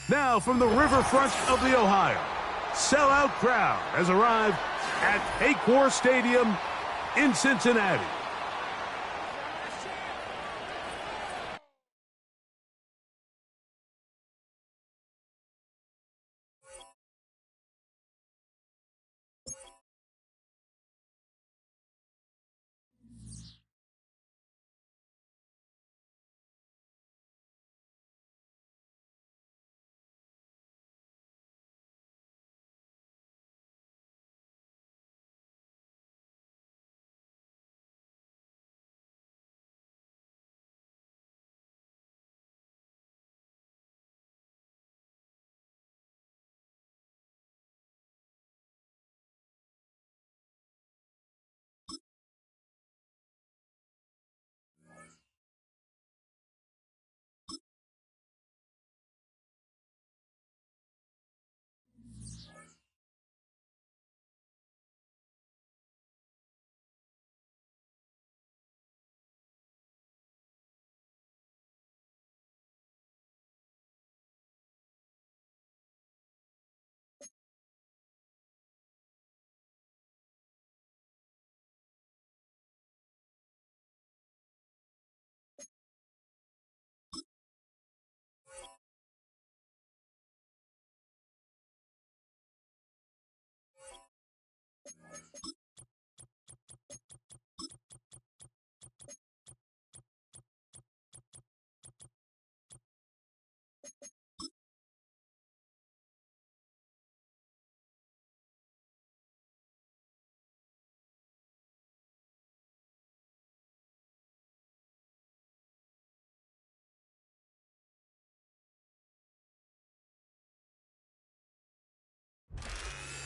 Now from the riverfront of the Ohio, sellout crowd has arrived at Paycor Stadium in Cincinnati.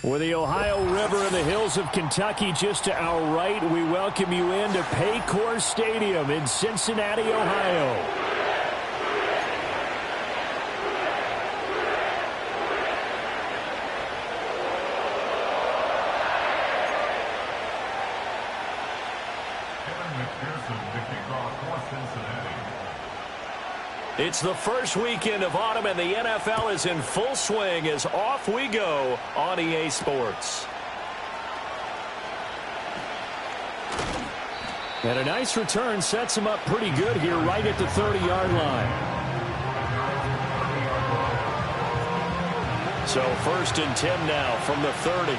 With the Ohio River and the hills of Kentucky just to our right, we welcome you into Paycor Stadium in Cincinnati, Ohio. It's the first weekend of autumn, and the NFL is in full swing as off we go on EA Sports. And a nice return sets him up pretty good here right at the 30-yard line. So 1st and 10 now from the 30.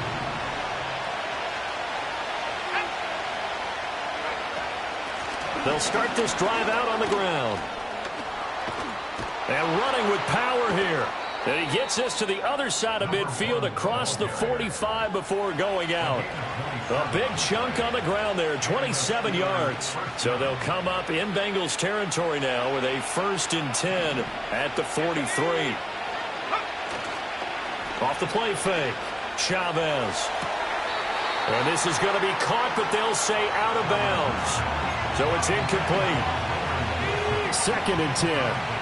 They'll start this drive out on the ground. And running with power here. And he gets this to the other side of midfield across the 45 before going out. A big chunk on the ground there, 27 yards. So they'll come up in Bengals territory now with a 1st and 10 at the 43. Off the play fake, Chavez. And this is going to be caught, but they'll say out of bounds. So it's incomplete. 2nd and 10.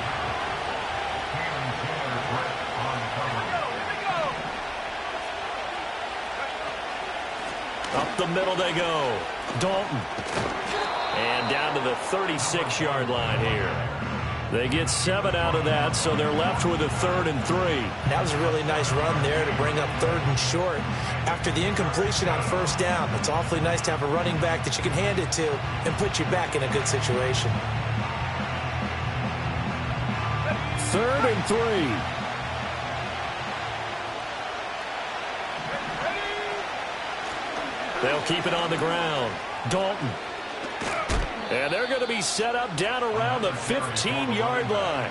Up the middle they go. Dalton. And down to the 36-yard line here. They get 7 out of that, so they're left with a 3rd and 3. That was a really nice run there to bring up 3rd and short. After the incompletion on 1st down, it's awfully nice to have a running back that you can hand it to and put you back in a good situation. 3rd and 3. They'll keep it on the ground. Dalton. And they're going to be set up down around the 15-yard line.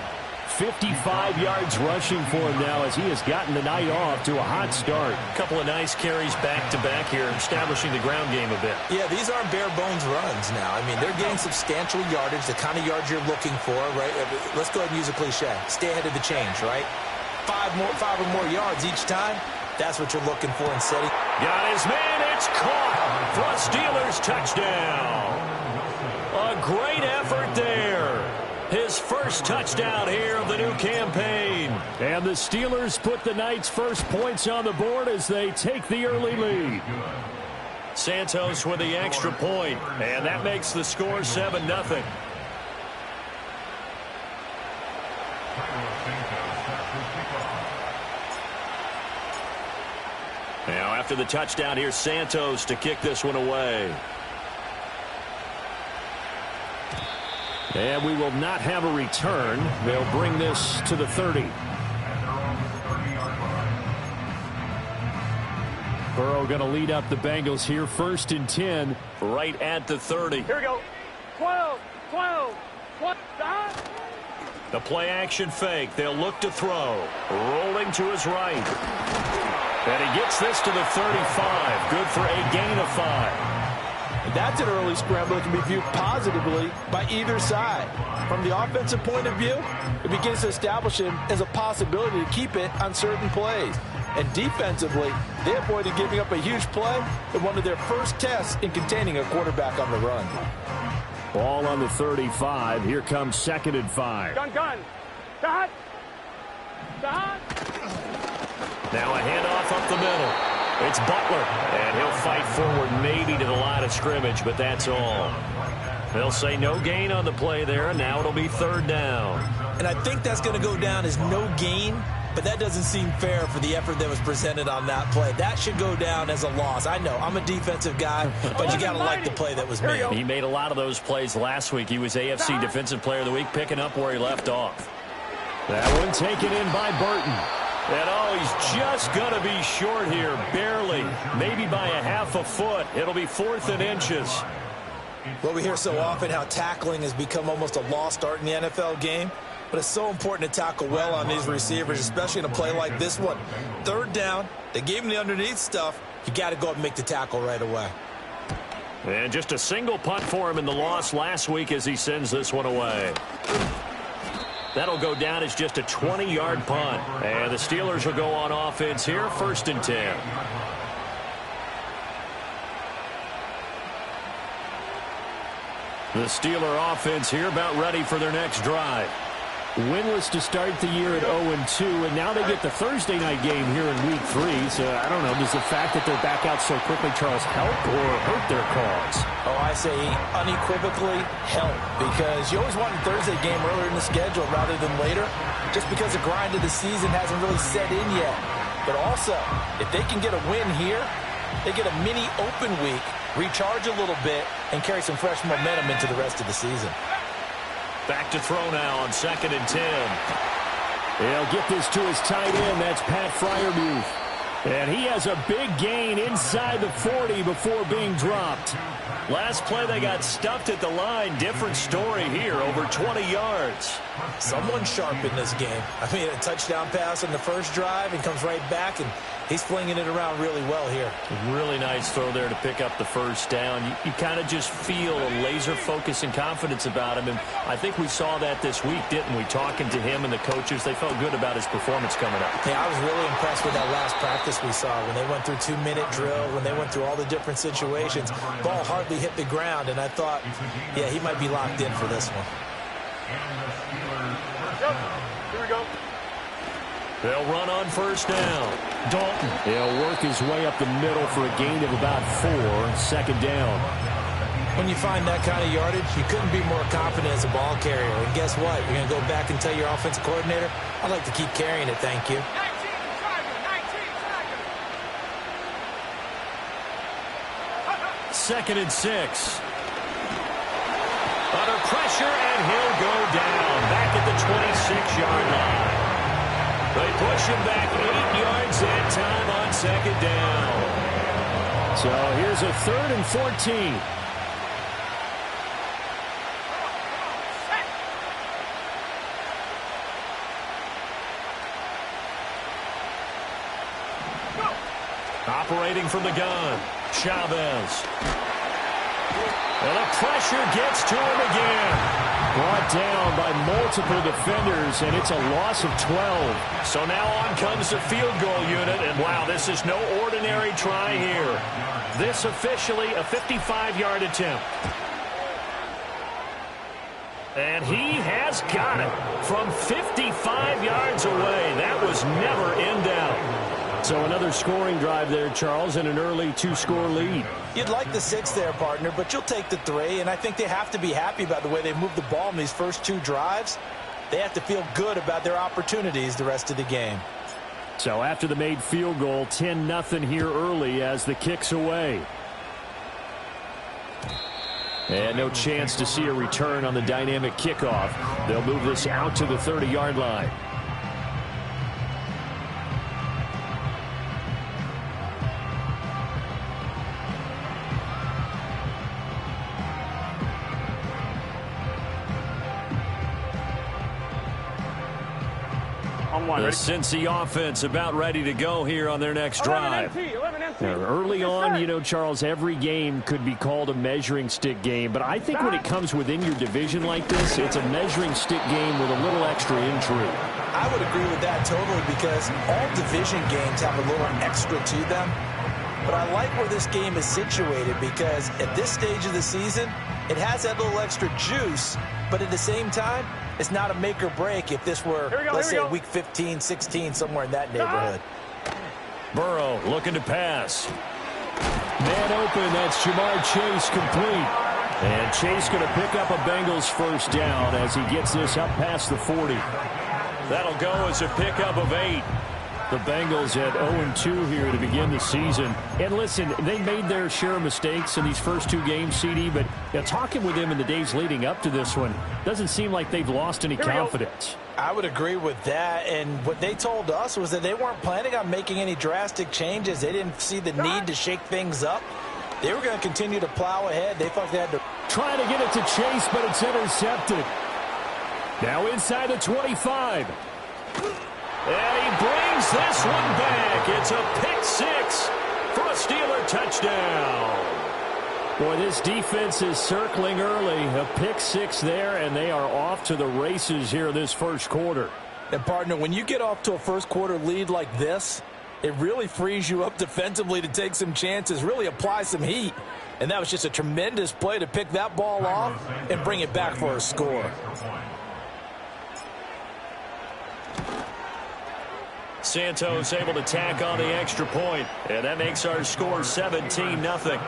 55 yards rushing for him now as he has gotten the night off to a hot start. A couple of nice carries back-to-back here, establishing the ground game a bit. Yeah, these aren't bare-bones runs now. I mean, they're getting substantial yardage, the kind of yards you're looking for, right? Let's go ahead and use a cliche. Stay ahead of the change, right? 5 or more yards each time. That's what you're looking for in setting. Got his man. It's caught for a Steelers touchdown. A great effort there. His first touchdown here of the new campaign. And the Steelers put the night's first points on the board as they take the early lead. Santos with the extra point, and that makes the score 7-0. Now after the touchdown, here's Santos to kick this one away. And we will not have a return. They'll bring this to the 30. Burrow going to lead up the Bengals here. 1st and 10 right at the 30. Here we go. 12. The play action fake. They'll look to throw. Rolling to his right. And he gets this to the 35. Good for a gain of 5. That's an early scramble that can be viewed positively by either side. From the offensive point of view, it begins to establish him as a possibility to keep it on certain plays. And defensively, they avoided giving up a huge play in one of their first tests in containing a quarterback on the run. Ball on the 35. Here comes 2nd and 5. Gun. Dot. Now a handoff up the middle. It's Butler, and he'll fight forward maybe to the line of scrimmage, but that's all. They'll say no gain on the play there, and now it'll be 3rd down. And I think that's going to go down as no gain, but that doesn't seem fair for the effort that was presented on that play. That should go down as a loss. I know, I'm a defensive guy, but you got to like the play that was made. He made a lot of those plays last week. He was AFC Defensive Player of the Week, picking up where he left off. That one taken in by Burton. And he's just going to be short here, barely, maybe by a half a foot. It'll be 4th and inches. Well, we hear so often how tackling has become almost a lost art in the NFL game, but it's so important to tackle well on these receivers, especially in a play like this one. 3rd down, they gave him the underneath stuff. You got to go up and make the tackle right away. And just a single punt for him in the loss last week as he sends this one away. That'll go down as just a 20-yard punt. And the Steelers will go on offense here, 1st and 10. The Steeler offense here about ready for their next drive. Winless to start the year at 0-2, and now they get the Thursday night game here in Week 3. So, I don't know, does the fact that they're back out so quickly, Charles, help or hurt their cause? Oh, I say unequivocally help, because you always want a Thursday game earlier in the schedule rather than later, just because the grind of the season hasn't really set in yet. But also, if they can get a win here, they get a mini open week, recharge a little bit, and carry some fresh momentum into the rest of the season. Back to throw now on 2nd and 10. He'll get this to his tight end. That's Pat Freiermuth. And he has a big gain inside the 40 before being dropped. Last play, they got stuffed at the line. Different story here, over 20 yards. Someone's sharp in this game. I mean, a touchdown pass on the first drive and comes right back, and he's flinging it around really well here. Really nice throw there to pick up the 1st down. You kind of just feel a laser focus and confidence about him, and I think we saw that this week, didn't we? Talking to him and the coaches, they felt good about his performance coming up. Yeah, I was really impressed with that last practice we saw when they went through 2-minute drill, when they went through all the different situations. Ball hardly hit the ground, and I thought, yeah, he might be locked in for this one. Here we go. They'll run on 1st down. Dalton. He'll work his way up the middle for a gain of about 4. 2nd down. When you find that kind of yardage, you couldn't be more confident as a ball carrier. And guess what? You're going to go back and tell your offensive coordinator, I'd like to keep carrying it, thank you. 2nd and 6. Under pressure, and he'll go down. Back at the 26-yard line. They push him back 8 yards that time on 2nd down. So here's a 3rd and 14. Operating from the gun, Chavez. And the pressure gets to him again. Brought down by multiple defenders, and it's a loss of 12. So now on comes the field goal unit, and wow, this is no ordinary try here. This officially a 55-yard attempt. And he has got it from 55 yards away. That was never in doubt. So another scoring drive there, Charles, and an early 2-score lead. You'd like the 6 there, partner, but you'll take the 3, and I think they have to be happy about the way they moved the ball in these first 2 drives. they have to feel good about their opportunities the rest of the game. So after the made field goal, 10-0 here early as the kick's away. And no chance to see a return on the dynamic kickoff. They'll move this out to the 30-yard line. The Cincy offense about ready to go here on their next drive. Early on, you know, Charles, every game could be called a measuring stick game. But I think when it comes within your division like this, it's a measuring stick game with a little extra intrigue. I would agree with that totally because all division games have a little extra to them. But I like where this game is situated because at this stage of the season, it has that little extra juice. But at the same time, it's not a make or break if this were, let's say, week 15, 16, somewhere in that neighborhood. Burrow looking to pass. Man open, that's Jamar Chase complete. And Chase going to pick up a Bengals first down as he gets this up past the 40. That'll go as a pickup of 8. The Bengals at 0-2 here to begin the season. And listen, they made their share of mistakes in these first 2 games, CD, but talking with them in the days leading up to this one, doesn't seem like they've lost any confidence. I would agree with that, and what they told us was that they weren't planning on making any drastic changes. They didn't see the need to shake things up. They were going to continue to plow ahead. They thought they had to try to get it to Chase, but it's intercepted. Now inside the 25. And he brings this one back. It's a pick 6 for a Steeler touchdown. Boy, this defense is circling early. A pick 6 there, and they are off to the races here this first quarter. And, partner, when you get off to a first quarter lead like this, it really frees you up defensively to take some chances, really apply some heat. And that was just a tremendous play to pick that ball off and bring it back for a score. Santos able to tack on the extra point, and that makes our score 17-0.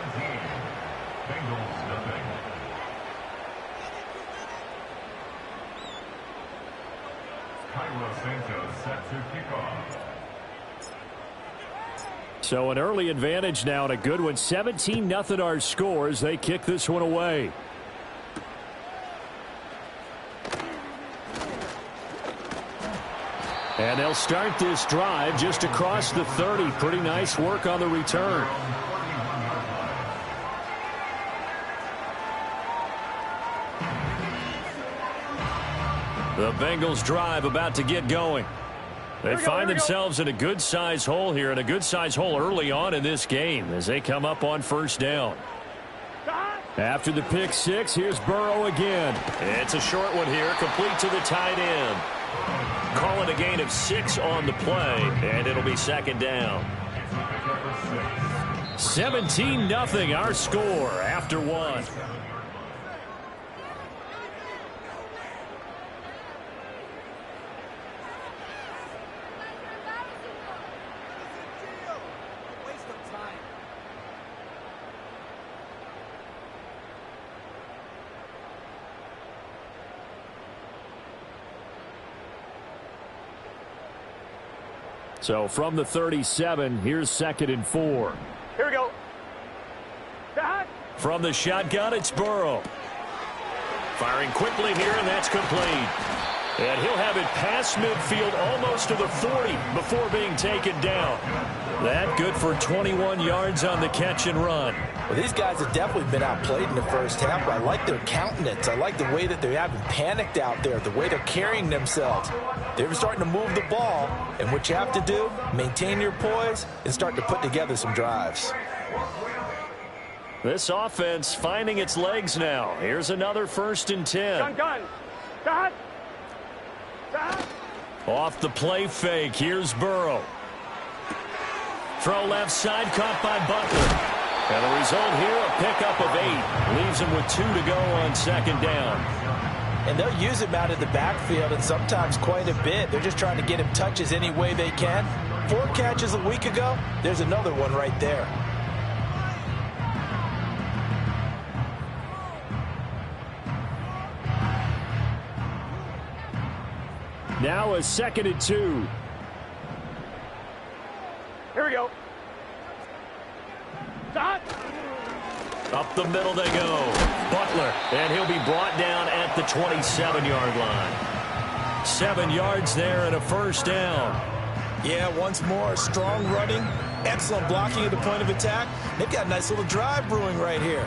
So an early advantage now and a good one. 17-0 our scores. They kick this one away. And they'll start this drive just across the 30. Pretty nice work on the return. The Bengals drive about to get going. They find themselves in a good-sized hole here, and a good-sized hole early on in this game as they come up on first down. After the pick 6, here's Burrow again. It's a short one here, complete to the tight end. Call it a gain of 6 on the play, and it'll be second down. 17-0 our score after 1. So from the 37, here's 2nd and 4. Here we go. From the shotgun, it's Burrow. Firing quickly here, and that's complete. And he'll have it past midfield almost to the 40 before being taken down. That good for 21 yards on the catch and run. Well, these guys have definitely been outplayed in the first half, but I like their countenance. I like the way that they haven't panicked out there, the way they're carrying themselves. They're starting to move the ball, and what you have to do, maintain your poise and start to put together some drives. This offense finding its legs now. Here's another 1st and 10. Gun. Off the play fake, here's Burrow. Throw left side, caught by Butler. And the result here, a pickup of 8. Leaves him with 2 to go on second down. And they'll use him out of the backfield, and sometimes quite a bit. They're just trying to get him touches any way they can. 4 catches a week ago, there's another one right there. Now a 2nd and 2. Here we go. Dot. Up the middle they go. Butler, and he'll be brought down at the 27-yard line. 7 yards there and a first down. Yeah, once more, strong running, excellent blocking at the point of attack. They've got a nice little drive brewing right here.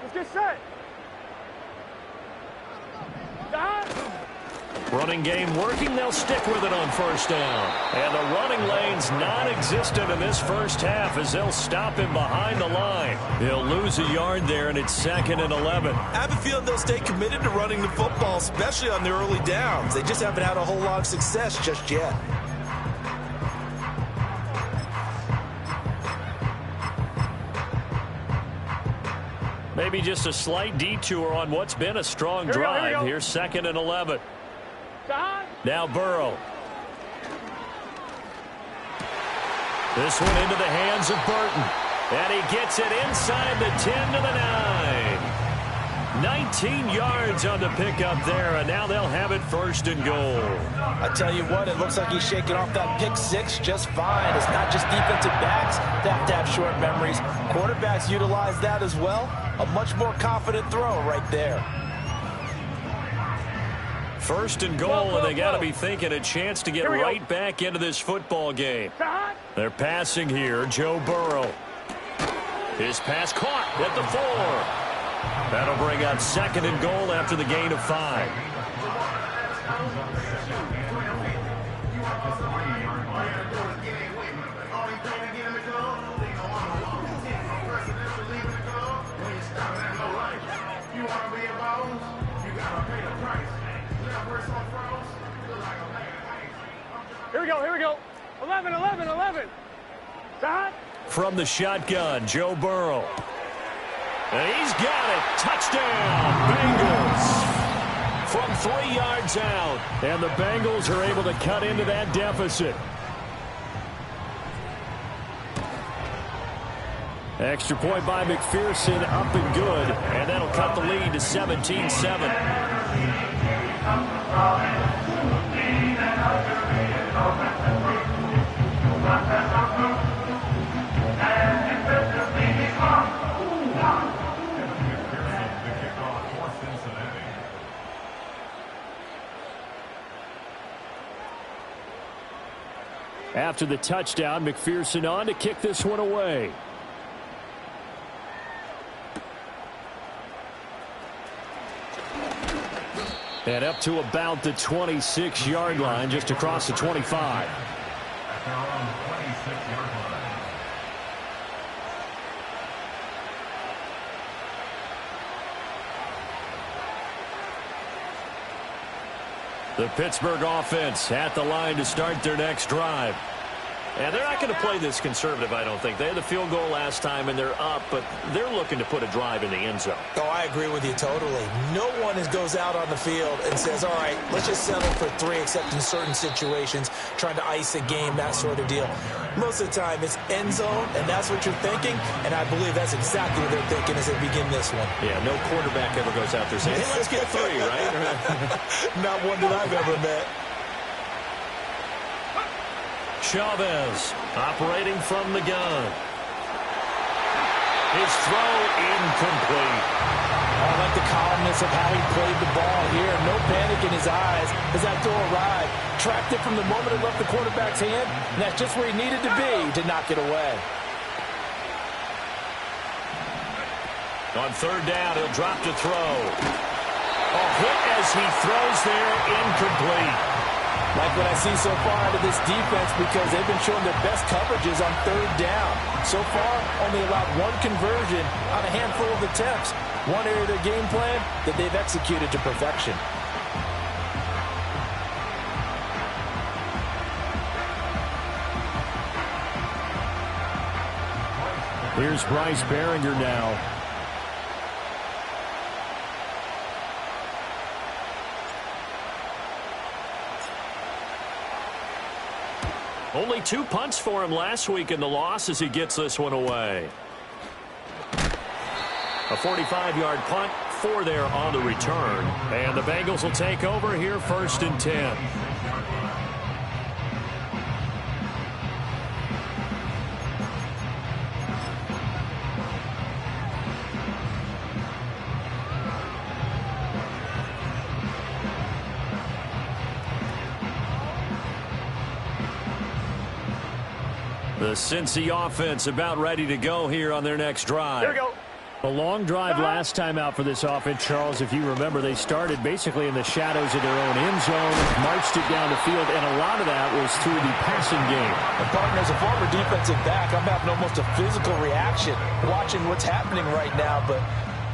Let's get set. Dot. Running game working. They'll stick with it on first down. And the running lane's non-existent in this first half as they'll stop him behind the line. He'll lose a yard there, and it's 2nd and 11. I have a feeling they'll stay committed to running the football, especially on the early downs. They just haven't had a whole lot of success just yet. Maybe just a slight detour on what's been a strong drive. Here's 2nd and 11. Now Burrow. This one into the hands of Burton. And he gets it inside the 10 to the 9. 19 yards on the pickup there, and now they'll have it 1st and goal. I tell you what, it looks like he's shaking off that pick six just fine. It's not just defensive backs that have short memories. Quarterbacks utilize that as well. A much more confident throw right there. 1st and goal, and they got to be thinking a chance to get right back into this football game. They're passing here. Joe Burrow. His pass caught at the 4. That'll bring up 2nd and goal after the gain of 5. Here we go. 11, 11, 11. Dot. From the shotgun, Joe Burrow. And he's got it. Touchdown, Bengals. From 3 yards out. And the Bengals are able to cut into that deficit. Extra point by McPherson, up and good. And that'll cut the lead to 17-7. After the touchdown, McPherson on to kick this one away. And up to about the 26-yard line, just across the 25. The Pittsburgh offense at the line to start their next drive. And they're not going to play this conservative, I don't think. They had the field goal last time, and they're up, but they're looking to put a drive in the end zone. Oh, I agree with you totally. No one goes out on the field and says, all right, let's just settle for 3, except in certain situations, trying to ice a game, that sort of deal. Most of the time, it's end zone, and that's what you're thinking, and I believe that's exactly what they're thinking as they begin this one. Yeah, no quarterback ever goes out there saying, hey, let's get 3, right? Not one that I've ever met. Chavez operating from the gun. His throw incomplete. I like the calmness of how he played the ball here. No panic in his eyes as that throw arrived. Tracked it from the moment it left the quarterback's hand, and that's just where he needed to be to knock it away. On 3rd down, he'll drop to throw. A hit as he throws there, incomplete. Like what I see so far out of this defense, because they've been showing their best coverages on 3rd down. So far, only allowed 1 conversion on a handful of attempts. One area of their game plan that they've executed to perfection. Here's Bryce Behringer now. Only 2 punts for him last week in the loss as he gets this one away. A 45-yard punt, 4 there on the return. And the Bengals will take over here, 1st and 10. The Cincy offense about ready to go here on their next drive. Here we go. A long drive last time out for this offense, Charles. If you remember, they started basically in the shadows of their own end zone, marched it down the field, and a lot of that was through the passing game. And partner, as a former defensive back, I'm having almost a physical reaction watching what's happening right now. But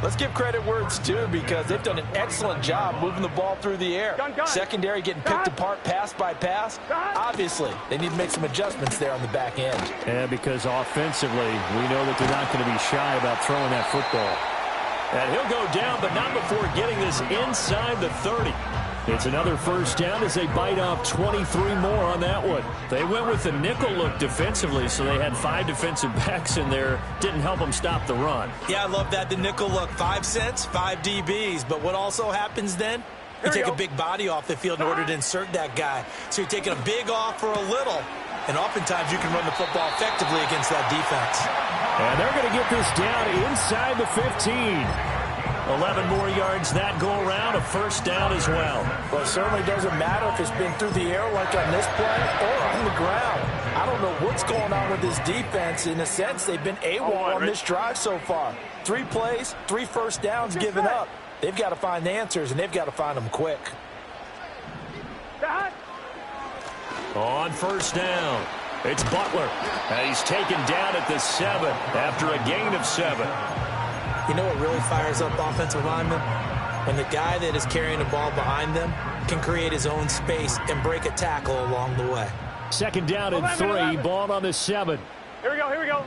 let's give credit where it's due, because they've done an excellent job moving the ball through the air. Secondary getting picked apart pass by pass. Obviously, they need to make some adjustments there on the back end. Yeah, because offensively, we know that they're not going to be shy about throwing that football. And he'll go down, but not before getting this inside the 30. It's another 1st down as they bite off 23 more on that one. They went with the nickel look defensively, so they had 5 defensive backs in there. Didn't help them stop the run. Yeah, I love that, the nickel look. 5 cents, 5 DBs. But what also happens then? You take a big body off the field in order to insert that guy. So you're taking a big off for a little. And oftentimes you can run the football effectively against that defense. And they're going to get this down inside the 15. 11 more yards that go around, a 1st down as well. Well, it certainly doesn't matter if it's been through the air like on this play or on the ground. I don't know what's going on with this defense. In a sense, they've been AWOL on this drive so far. 3 plays, 3 1st downs given up. They've got to find the answers, and they've got to find them quick. On 1st down, it's Butler. And he's taken down at the 7 after a gain of 7. You know what really fires up offensive linemen? When the guy that is carrying the ball behind them can create his own space and break a tackle along the way. 2nd down and 3, ball on the 7. Here we go, here we go.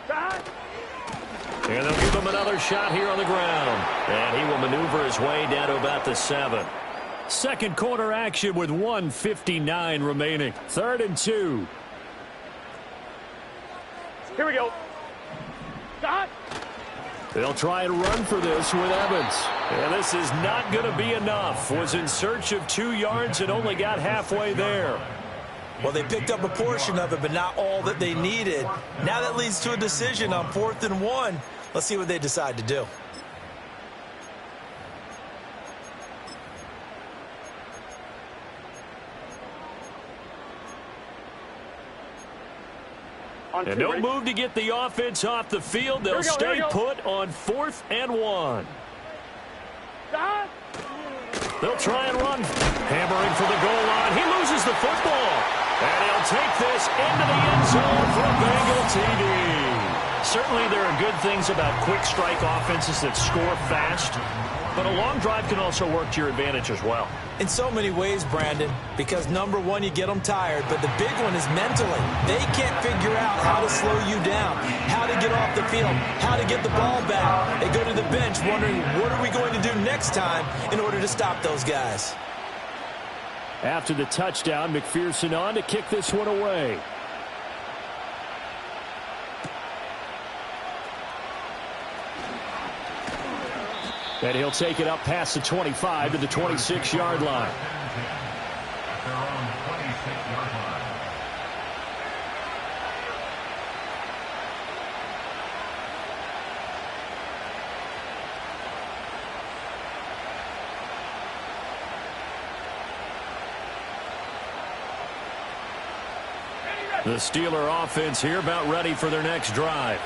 And they'll give him another shot here on the ground. And he will maneuver his way down to about the 7. 2nd quarter action with 1:59 remaining. 3rd and 2. Here we go. They'll try and run for this with Evans. And this is not going to be enough. Was in search of 2 yards and only got halfway there. Well, they picked up a portion of it, but not all that they needed. Now that leads to a decision on 4th and 1. Let's see what they decide to do. And no move to get the offense off the field. They'll stay put on 4th and 1. They'll try and run. Hammering for the goal line. He loses the football. And he'll take this into the end zone for a Bengal TD. Certainly there are good things about quick strike offenses that score fast. But a long drive can also work to your advantage as well. In so many ways, Brandon, because number one, you get them tired, but the big one is mentally. They can't figure out how to slow you down, how to get off the field, how to get the ball back. They go to the bench wondering, what are we going to do next time in order to stop those guys? After the touchdown, McPherson on to kick this one away. And he'll take it up past the 25 to the 26-yard line. The Steeler offense here about ready for their next drive.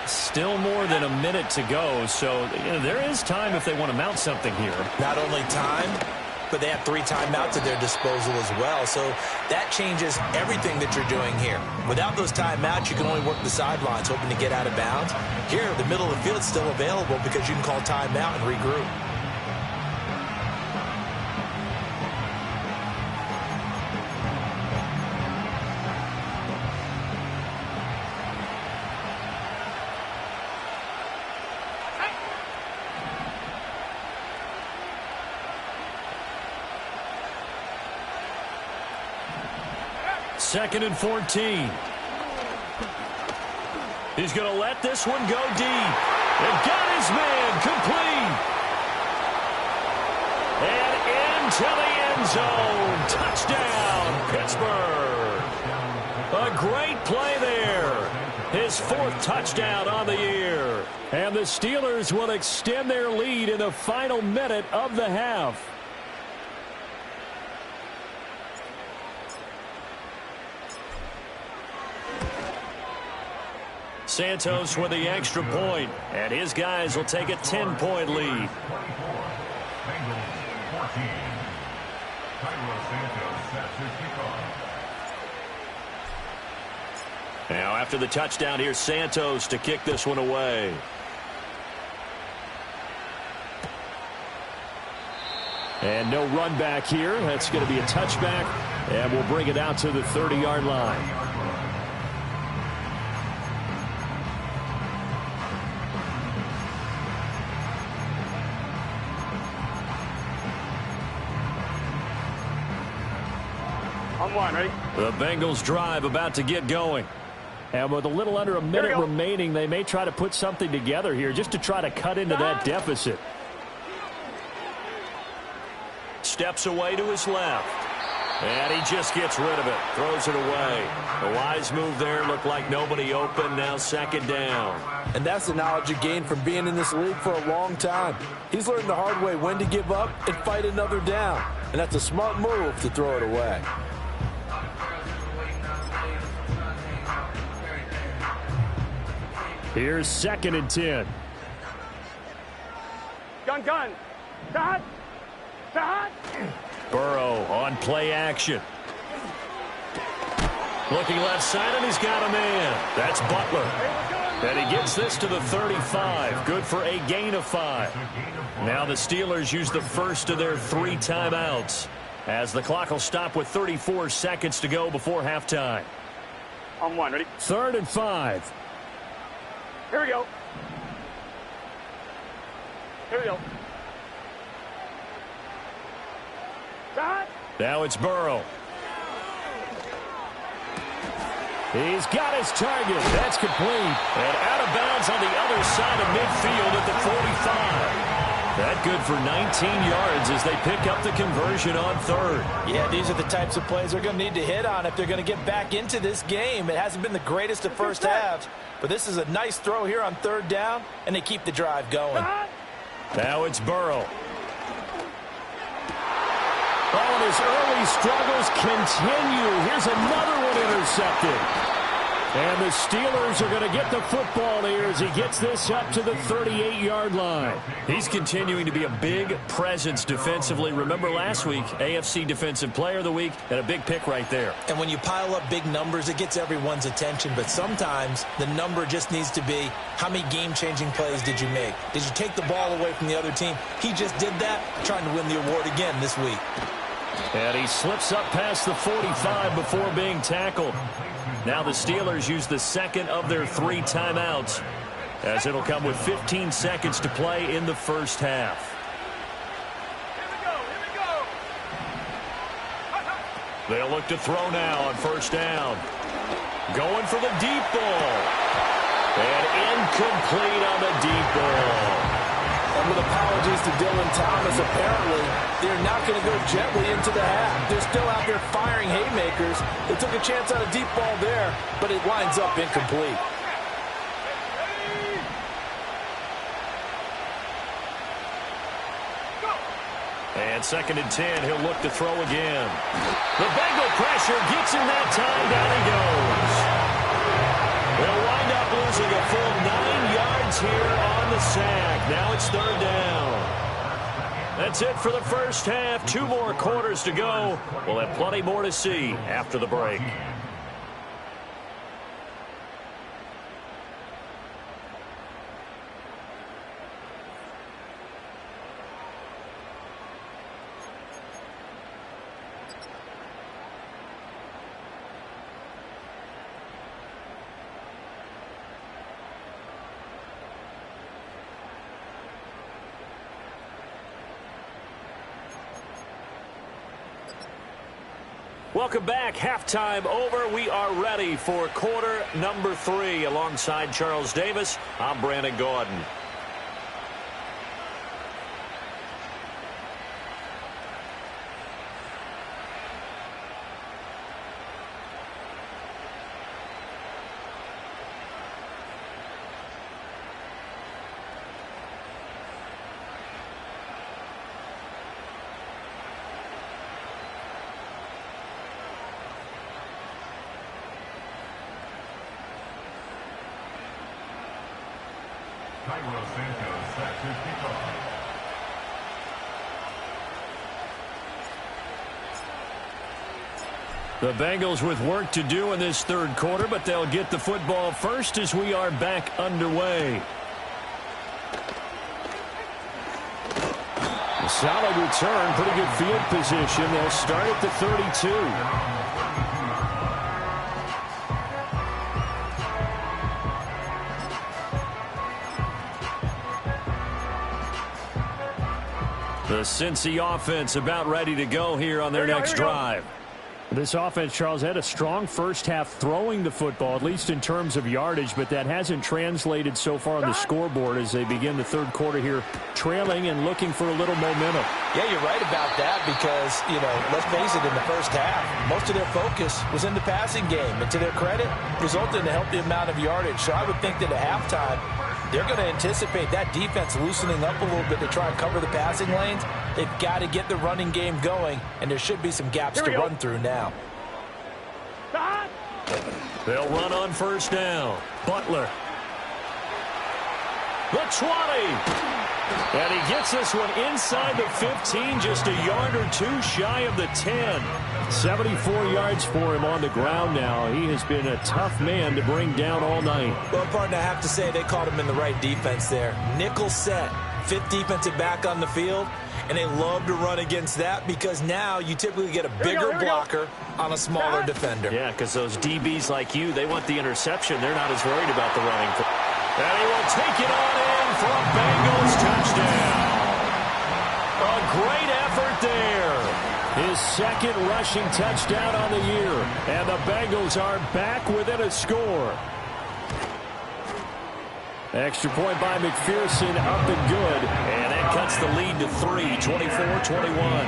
Still more than a minute to go, so there is time if they want to mount something here. Not only time, but they have 3 timeouts at their disposal as well, so that changes everything that you're doing here. Without those timeouts, you can only work the sidelines, hoping to get out of bounds. Here, the middle of the field is still available because you can call timeout and regroup. Second and 14. He's going to let this one go deep. And got his man complete. And into the end zone. Touchdown, Pittsburgh. A great play there. His 4th touchdown on the year. And the Steelers will extend their lead in the final minute of the half. Santos with the extra point, and his guys will take a 10-point lead. Now after the touchdown, here's Santos to kick this one away. And no run back here. That's going to be a touchback, and we'll bring it out to the 30-yard line. On one, ready? The Bengals drive about to get going. And with a little under a minute remaining, they may try to put something together here just to try to cut into that deficit. Steps away to his left. And he just gets rid of it. Throws it away. A wise move there. Looked like nobody open. Now 2nd down. And that's the knowledge you gain from being in this league for a long time. He's learned the hard way when to give up and fight another down. And that's a smart move to throw it away. Here's 2nd and 10. Gun. Shot. Burrow on play action. Looking left side, and he's got a man. That's Butler. And he gets this to the 35. Good for a gain of 5. Now the Steelers use the first of their 3 timeouts, as the clock will stop with 34 seconds to go before halftime. On one, ready? 3rd and 5. Here we go. Shot. Now it's Burrow. He's got his target. That's complete. And out of bounds on the other side of midfield at the 45. That good for 19 yards as they pick up the conversion on 3rd. Yeah, these are the types of plays they're going to need to hit on if they're going to get back into this game. It hasn't been the greatest of first halves, but this is a nice throw here on 3rd down, and they keep the drive going. Now it's Burrow. Oh, and his early struggles continue. Here's another one intercepted. And the Steelers are going to get the football here as he gets this up to the 38-yard line. He's continuing to be a big presence defensively. Remember last week, AFC Defensive Player of the Week, and a big pick right there. And when you pile up big numbers, it gets everyone's attention. But sometimes the number just needs to be, how many game-changing plays did you make? Did you take the ball away from the other team? He just did that, trying to win the award again this week. And he slips up past the 45 before being tackled. Now the Steelers use the 2nd of their 3 timeouts, as it'll come with 15 seconds to play in the first half. They'll look to throw now on 1st down. Going for the deep ball. And incomplete on the deep ball. And with apologies to Dylan Thomas, apparently they're not going to go gently into the half. They're still out there firing haymakers. They took a chance on a deep ball there, but it winds up incomplete. And 2nd and 10, he'll look to throw again. The Bengal pressure gets him that time. Down he goes. They'll wind up losing a full 9 yards here on the sack. Now it's 3rd down. That's it for the first half. 2 more quarters to go. We'll have plenty more to see after the break. Welcome back. Halftime over. We are ready for quarter number 3. Alongside Charles Davis, I'm Brandon Gaudin. The Bengals with work to do in this third quarter, but they'll get the football first as we are back underway. A solid return, pretty good field position. They'll start at the 32. The Cincy offense about ready to go here on their next drive. This offense, Charles, had a strong first half throwing the football, at least in terms of yardage, but that hasn't translated so far on the scoreboard as they begin the third quarter here, trailing and looking for a little momentum. Yeah, you're right about that because, let's face it, in the first half, most of their focus was in the passing game. And to their credit, resulted in a healthy amount of yardage. So I would think that at halftime, they're going to anticipate that defense loosening up a little bit to try and cover the passing lanes. They've got to get the running game going, and there should be some gaps to run through now. They'll run on first down. Butler. The 20. And he gets this one inside the 15, just a yard or two shy of the 10. 74 yards for him on the ground now. He has been a tough man to bring down all night. Well, partner, I have to say they caught him in the right defense there. Nickel set, fifth defensive back on the field, and they love to run against that because now you typically get a bigger blocker on a smaller defender. Yeah, because those DBs like you, they want the interception. They're not as worried about the running. And he will take it on in for a Bengals touchdown. A great effort there. His second rushing touchdown on the year. And the Bengals are back within a score. Extra point by McPherson, up and good. And that cuts the lead to 3, 24-21.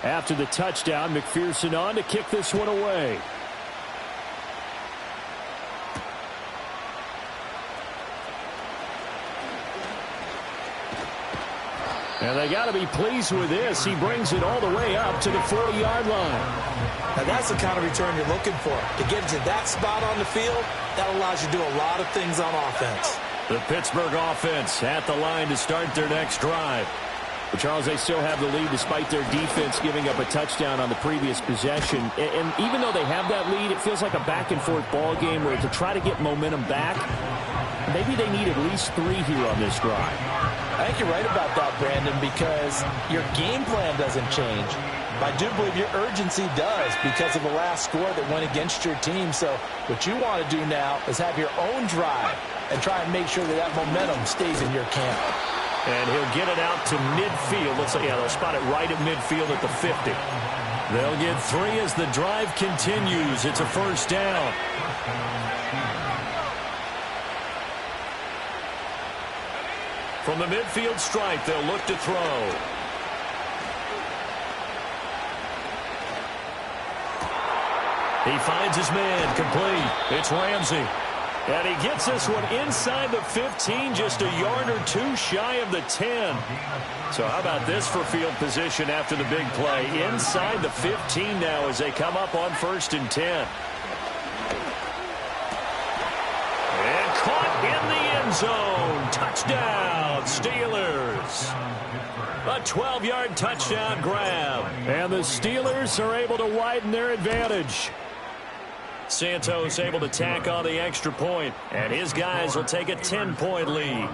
After the touchdown, McPherson on to kick this one away. And they got to be pleased with this. He brings it all the way up to the 40-yard line. Now that's the kind of return you're looking for. To get to that spot on the field, that allows you to do a lot of things on offense. The Pittsburgh offense at the line to start their next drive. But Charles, they still have the lead despite their defense giving up a touchdown on the previous possession. And even though they have that lead, it feels like a back-and-forth ball game where to try to get momentum back, maybe they need at least 3 here on this drive. I think you're right about that, Brandon, because your game plan doesn't change. But I do believe your urgency does because of the last score that went against your team. So what you want to do now is have your own drive and try and make sure that that momentum stays in your camp. And he'll get it out to midfield. Looks like, yeah, they'll spot it right at midfield at the 50. They'll get 3 as the drive continues. It's a first down. From the midfield stripe, they'll look to throw. He finds his man, complete. It's Ramsey. And he gets this one inside the 15, just a yard or 2 shy of the 10. So how about this for field position after the big play? Inside the 15 now as they come up on 1st and 10. And caught in the end zone. Touchdown, Steelers. A 12-yard touchdown grab. And the Steelers are able to widen their advantage. Santos able to tack on the extra point, and his guys will take a 10-point lead.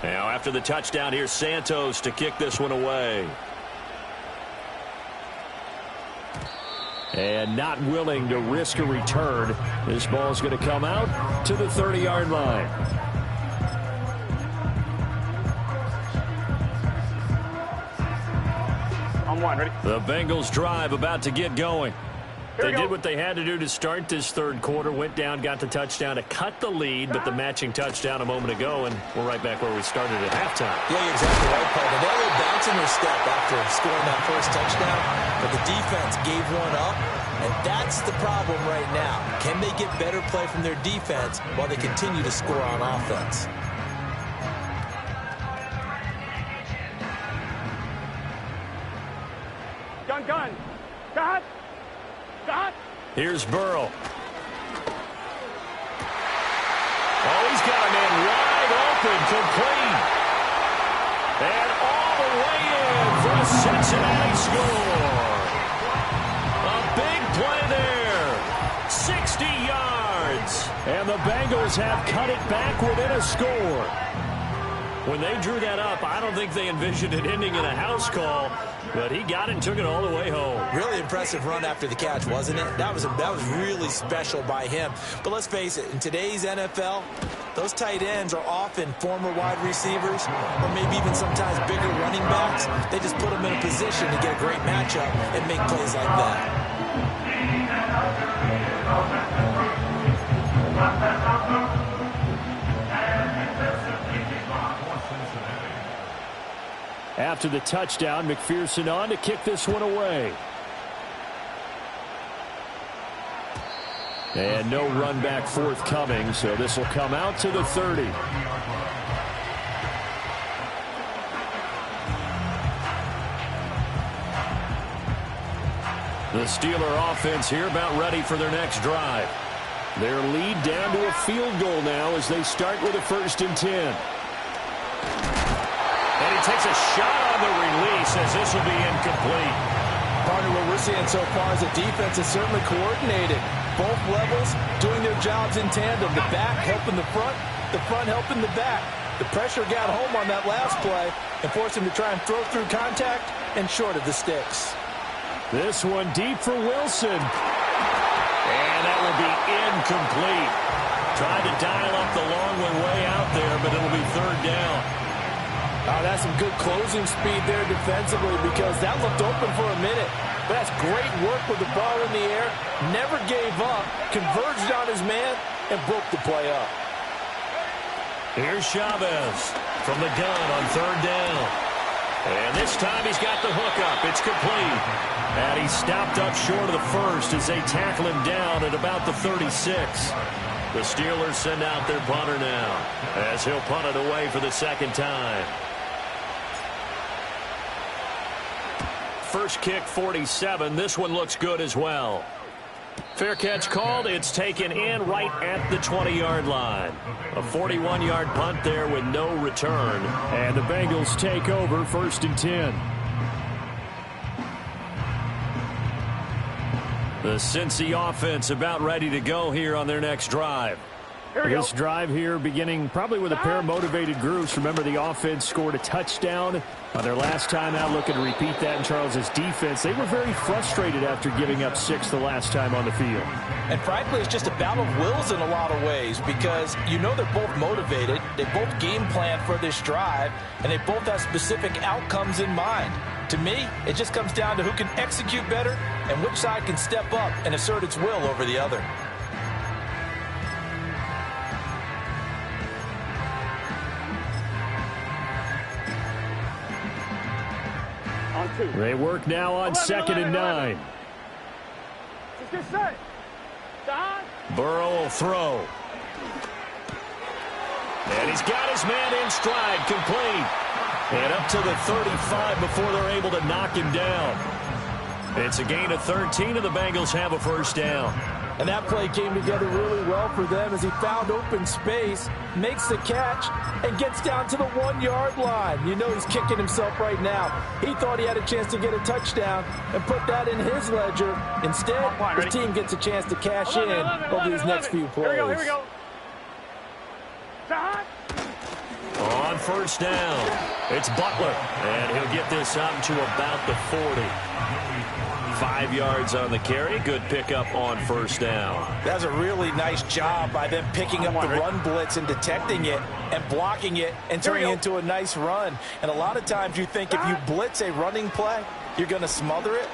Now after the touchdown, here's Santos to kick this one away. And not willing to risk a return. This ball's going to come out to the 30-yard line. On 1, ready? The Bengals drive about to get going. They did what they had to do to start this third quarter. Went down, got the touchdown to cut the lead, but the matching touchdown a moment ago, and we're right back where we started at halftime. Yeah, you're exactly right, Paul. They were bouncing their step after scoring that first touchdown, but the defense gave one up, and that's the problem right now. Can they get better play from their defense while they continue to score on offense? Gun. Got. Here's Burrow. Oh, he's got a man wide open, complete. And all the way in for a Cincinnati score. A big play there. 60 yards. And the Bengals have cut it back within a score. When they drew that up, I don't think they envisioned it ending in a house call, but he got it and took it all the way home. Really impressive run after the catch, wasn't it? That was really special by him. But let's face it, in today's NFL, those tight ends are often former wide receivers or maybe even sometimes bigger running backs. They just put them in a position to get a great matchup and make plays like that. After the touchdown, McPherson on to kick this one away. And no run back forthcoming, so this will come out to the 30. The Steeler offense here about ready for their next drive. Their lead down to a field goal now as they start with a 1st and 10. And he takes a shot on the release as this will be incomplete. Partner, what we're seeing so far is the defense is certainly coordinated. Both levels doing their jobs in tandem. The back helping the front helping the back. The pressure got home on that last play and forced him to try and throw through contact and short of the sticks. This one deep for Wilson. And that will be incomplete. Tried to dial up the long one way out there, but it'll be 3rd down. That's some good closing speed there defensively because that looked open for a minute. But that's great work with the ball in the air. Never gave up, converged on his man, and broke the play up. Here's Chavez from the gun on 3rd down. And this time he's got the hook up. It's complete. And he stopped up short of the first as they tackle him down at about the 36. The Steelers send out their punter now as he'll punt it away for the 2nd time. First kick, 47. This one looks good as well. Fair catch called. It's taken in right at the 20-yard line. A 41-yard punt there with no return. And the Bengals take over 1st and 10. The Cincy offense about ready to go here on their next drive. This drive here beginning probably with a pair of motivated groups. Remember, the offense scored a touchdown on their last time out. Looking to repeat that in Charles's defense. They were very frustrated after giving up 6 the last time on the field. And frankly, it's just a battle of wills in a lot of ways because you know they're both motivated. They both game plan for this drive, and they both have specific outcomes in mind. To me, it just comes down to who can execute better and which side can step up and assert its will over the other. They work now on 2nd and 9. Let's get set. Burrow will throw. And he's got his man in stride, complete. And up to the 35 before they're able to knock him down. It's a gain of 13, and the Bengals have a 1st down. And that play came together really well for them as he found open space, makes the catch, and gets down to the 1-yard line. You know he's kicking himself right now. He thought he had a chance to get a touchdown and put that in his ledger. Instead, his team gets a chance to cash in over these next few plays. Here we go. On 1st down, it's Butler, and he'll get this up to about the 40. 5 yards on the carry. Good pickup on 1st down. That's a really nice job by them picking up the run blitz and detecting it and blocking it and turning it into a nice run. And a lot of times you think if you blitz a running play, you're going to smother it.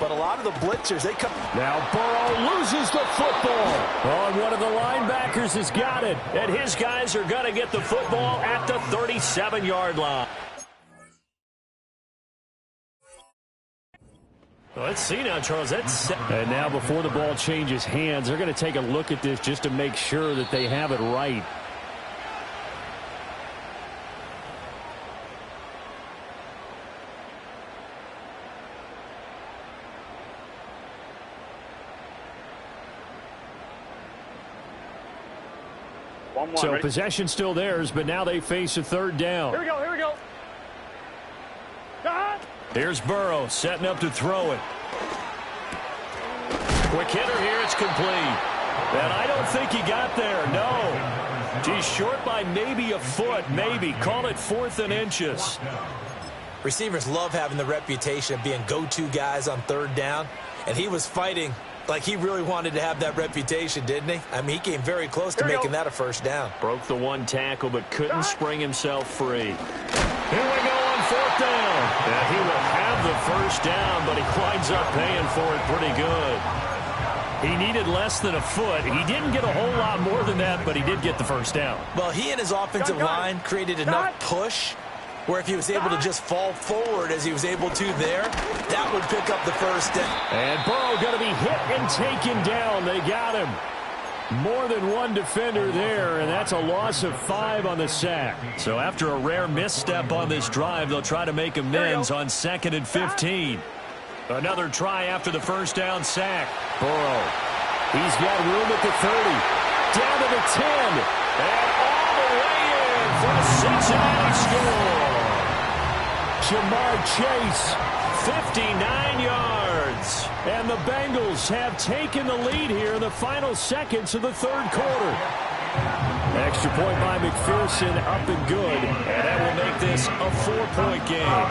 but a lot of the blitzers, they come. Now Burrow loses the football. Oh, and one of the linebackers has got it. And his guys are going to get the football at the 37-yard line. Well, let's see now, Charles. And now before the ball changes hands, they're going to take a look at this just to make sure that they have it right. So ready? Possession still theirs, but now they face a third down. Here we go, here we go. Here's Burrow setting up to throw it. Quick hitter here, it's complete. And I don't think he got there, no. He's short by maybe a foot, maybe. Call it 4th and inches. Receivers love having the reputation of being go-to guys on third down, and he was fighting like he really wanted to have that reputation, didn't he? I mean, he came very close to making that a first down. Broke the one tackle, but couldn't spring himself free. Here we go on 4th down. And he will have the first down, but he winds up paying for it pretty good. He needed less than a foot. He didn't get a whole lot more than that, but he did get the first down. Well, he and his offensive line created enough push where if he was able to just fall forward as he was able to there, that would pick up the first down. And Burrow going to be hit and taken down. They got him. More than one defender there, and that's a loss of 5 on the sack. So after a rare misstep on this drive, they'll try to make amends on 2nd and 15. Another try after the first down sack. Burrow. He's got room at the 30. Down to the 10. And all the way in for a Cincinnati score. Jamar Chase, 59 yards. And the Bengals have taken the lead here in the final seconds of the third quarter. Extra point by McPherson, up and good. And that will make this a 4-point game.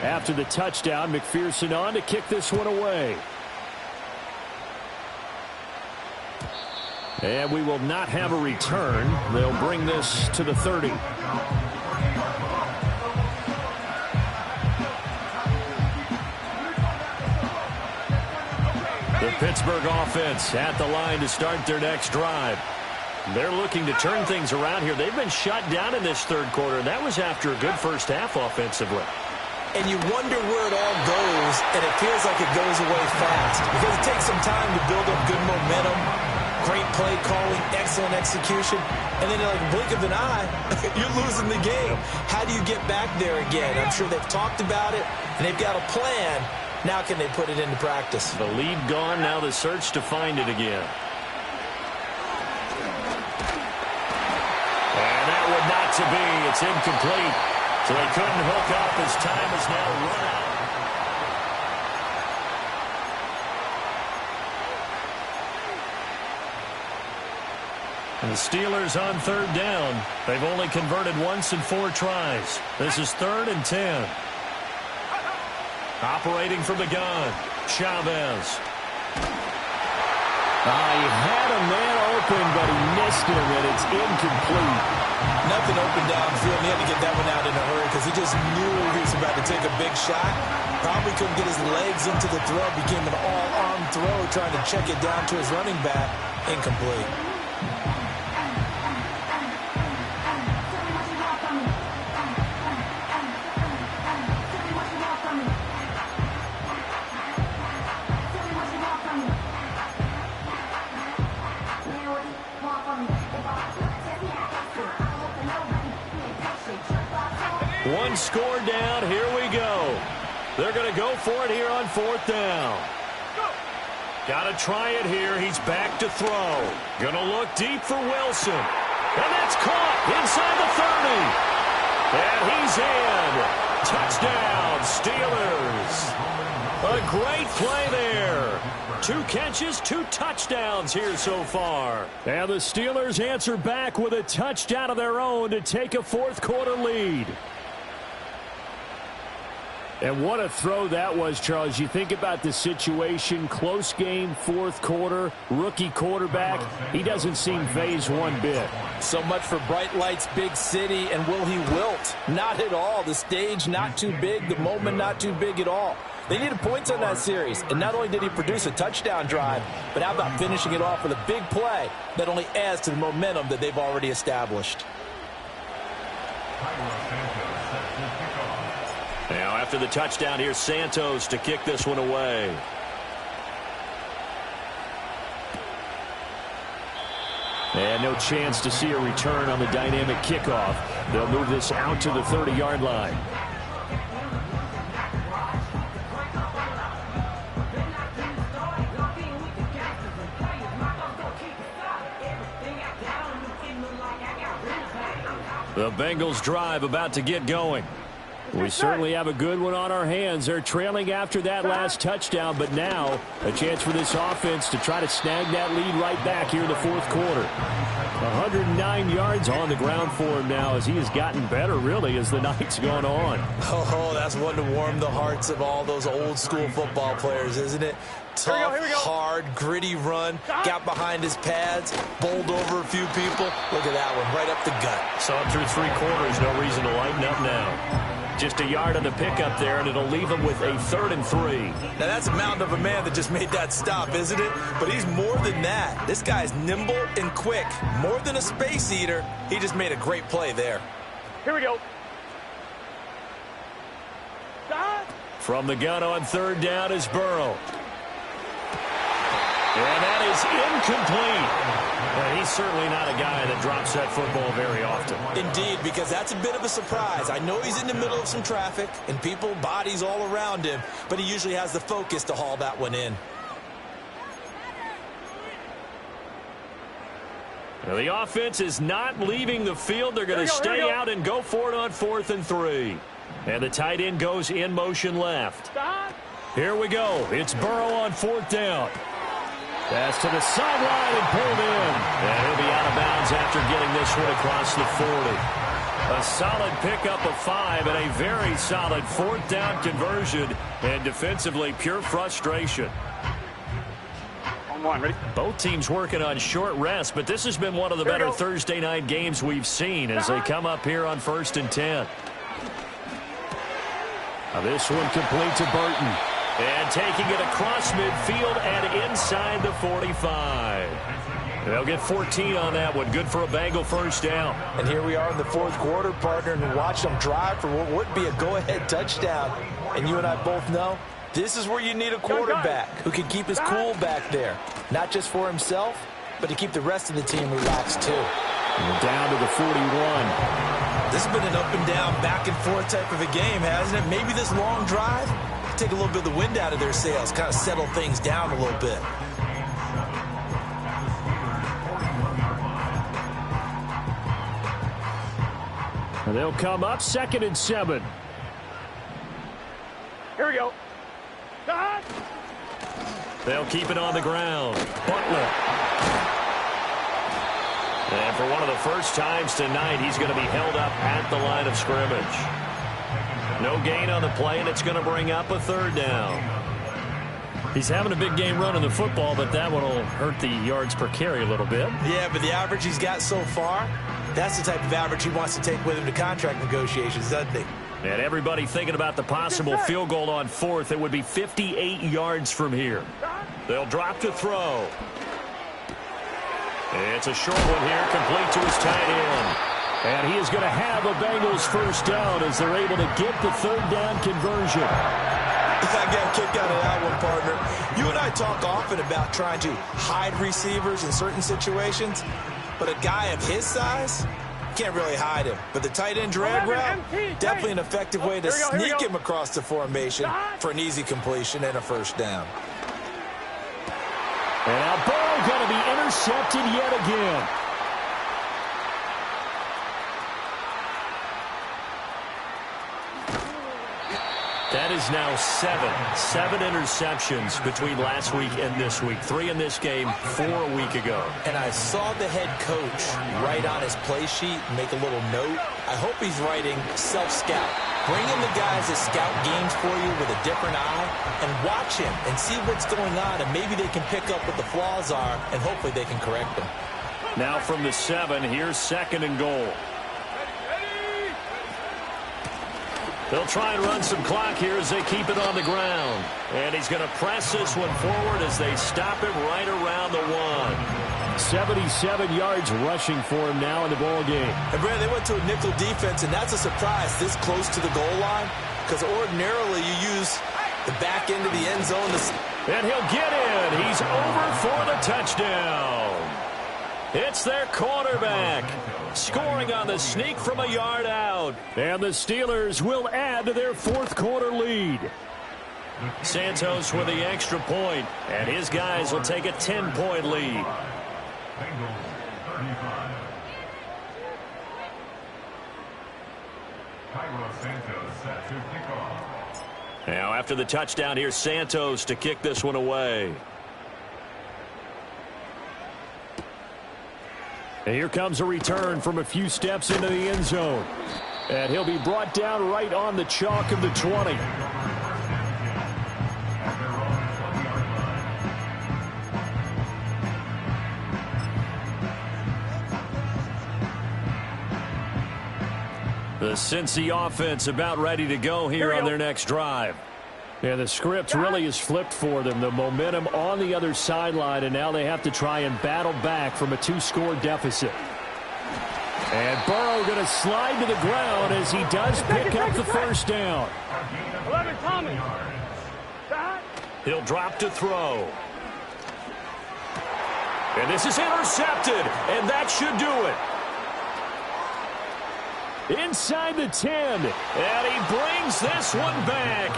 After the touchdown, McPherson on to kick this one away. And we will not have a return. They'll bring this to the 30. The Pittsburgh offense at the line to start their next drive. They're looking to turn things around here. They've been shut down in this third quarter, and that was after a good first half offensively. And you wonder where it all goes, and it feels like it goes away fast because it takes some time to build up good momentum, great play calling, excellent execution, and then in like a blink of an eye, you're losing the game. How do you get back there again? I'm sure they've talked about it, and they've got a plan. Now can they put it into practice? The lead gone, now the search to find it again. And that would not to be. It's incomplete. So they couldn't hook up as time is now run out. And the Steelers on third down. They've only converted once in 4 tries. This is 3rd and 10. Operating from the gun, Chavez. He had a man open, but he missed him, and it's incomplete. Nothing open downfield, and he had to get that one out in a hurry because he just knew he was about to take a big shot. Probably couldn't get his legs into the throw. Became an all-arm throw, trying to check it down to his running back. Incomplete. One score down. Here we go. They're going to go for it here on 4th down. Got to try it here. He's back to throw. Going to look deep for Wilson. And that's caught inside the 30. And he's in. Touchdown, Steelers. A A great play there. 2 catches, 2 touchdowns here so far. And the Steelers answer back with a touchdown of their own to take a fourth-quarter lead. And what a throw that was, Charles. You think about the situation, close game, fourth quarter, rookie quarterback. He doesn't seem phased one bit. So much for bright lights, big city, and will he wilt? Not at all. The stage not too big, the moment not too big at all. They needed points on that series, and not only did he produce a touchdown drive, but how about finishing it off with a big play that only adds to the momentum that they've already established. Now after the touchdown, here's Santos to kick this one away. And no chance to see a return on the dynamic kickoff. They'll move this out to the 30-yard line. The Bengals drive about to get going. We certainly have a good one on our hands. They're trailing after that last touchdown, but now a chance for this offense to try to snag that lead right back here in the fourth quarter. 109 yards on the ground for him now as he has gotten better, really, as the night's gone on. Oh, that's one to warm the hearts of all those old-school football players, isn't it? Tough, here we go. hard, gritty run, got behind his pads, bowled over a few people. Look at that one, right up the gut. Saw him through 3 quarters, no reason to lighten up now. Just a yard on the pickup there, and it'll leave him with a 3rd and 3. Now, that's a mountain of a man that just made that stop, isn't it? But he's more than that. This guy's nimble and quick. More than a space eater, he just made a great play there. Here we go. From the gun on 3rd down is Burrow. And that is incomplete. Well, he's certainly not a guy that drops that football very often. Indeed, because that's a bit of a surprise. I know he's in the middle of some traffic and people, bodies all around him, but he usually has the focus to haul that one in. Now, the offense is not leaving the field. They're going to stay out and go for it on 4th and 3. And the tight end goes in motion left. Here we go. It's Burrow on 4th down. Pass to the sideline and pulled in. And he'll be out of bounds after getting this one across the 40. A solid pickup of 5 and a very solid 4th down conversion. And defensively, pure frustration. On 1, ready? Both teams working on short rest, but this has been one of the better Thursday night games we've seen as they come up here on 1st and 10. Now this one complete to Burton. And taking it across midfield and inside the 45. They'll get 14 on that one. Good for a Bengal 1st down. And here we are in the 4th quarter, partner, and watch them drive for what would be a go-ahead touchdown. And you and I both know this is where you need a quarterback who can keep his cool back there. Not just for himself, but to keep the rest of the team relaxed too. And down to the 41. This has been an up and down, back and forth type of a game, hasn't it? Maybe this long drive take a little bit of the wind out of their sails, kind of settle things down a little bit. And they'll come up 2nd and 7. Here we go. They'll keep it on the ground. Butler. And for one of the first times tonight, he's going to be held up at the line of scrimmage. No gain on the play, and it's going to bring up a 3rd down. He's having a big game running the football, but that one will hurt the yards per carry a little bit. Yeah, but the average he's got so far, that's the type of average he wants to take with him to contract negotiations, doesn't he? And everybody thinking about the possible field goal on 4th. It would be 58 yards from here. They'll drop to throw. It's a short one here, complete to his tight end. And he is going to have a Bengals 1st down as they're able to get the 3rd down conversion. I got a kick out of that one, partner. You and I talk often about trying to hide receivers in certain situations, but a guy of his size, can't really hide him. But the tight end drag route, definitely an effective way to sneak him across the formation for an easy completion and a 1st down. And now Burrow going to be intercepted yet again. That is is now 7 interceptions between last week and this week. 3 in this game, 4 a week ago. And I saw the head coach write on his play sheet, make a little note. I hope he's writing self-scout. Bring in the guys that scout games for you with a different eye and watch him and see what's going on, and maybe they can pick up what the flaws are, and hopefully they can correct them. Now from the 7, here's 2nd and goal. They'll try and run some clock here as they keep it on the ground. And he's going to press this one forward as they stop him right around the 1. 77 yards rushing for him now in the ball game. And Brad, they went to a nickel defense, and that's a surprise this close to the goal line, because ordinarily you use the back end of the end zone. And he'll get in. He's over for the touchdown. It's their quarterback scoring on the sneak from a yard out. And the Steelers will add to their 4th quarter lead. Santos with the extra point, and his guys will take a 10-point lead. Now after the touchdown, here's Santos to kick this one away. And here comes a return from a few steps into the end zone. And he'll be brought down right on the chalk of the 20. The Cincy offense about ready to go here on their next drive. Yeah, the script really is flipped for them. The momentum on the other sideline, and now they have to try and battle back from a 2-score deficit. And Burrow going to slide to the ground as he does pick up the first down. 11, Tommy. He'll drop to throw. And this is intercepted, and that should do it. Inside the 10. And he brings this one back.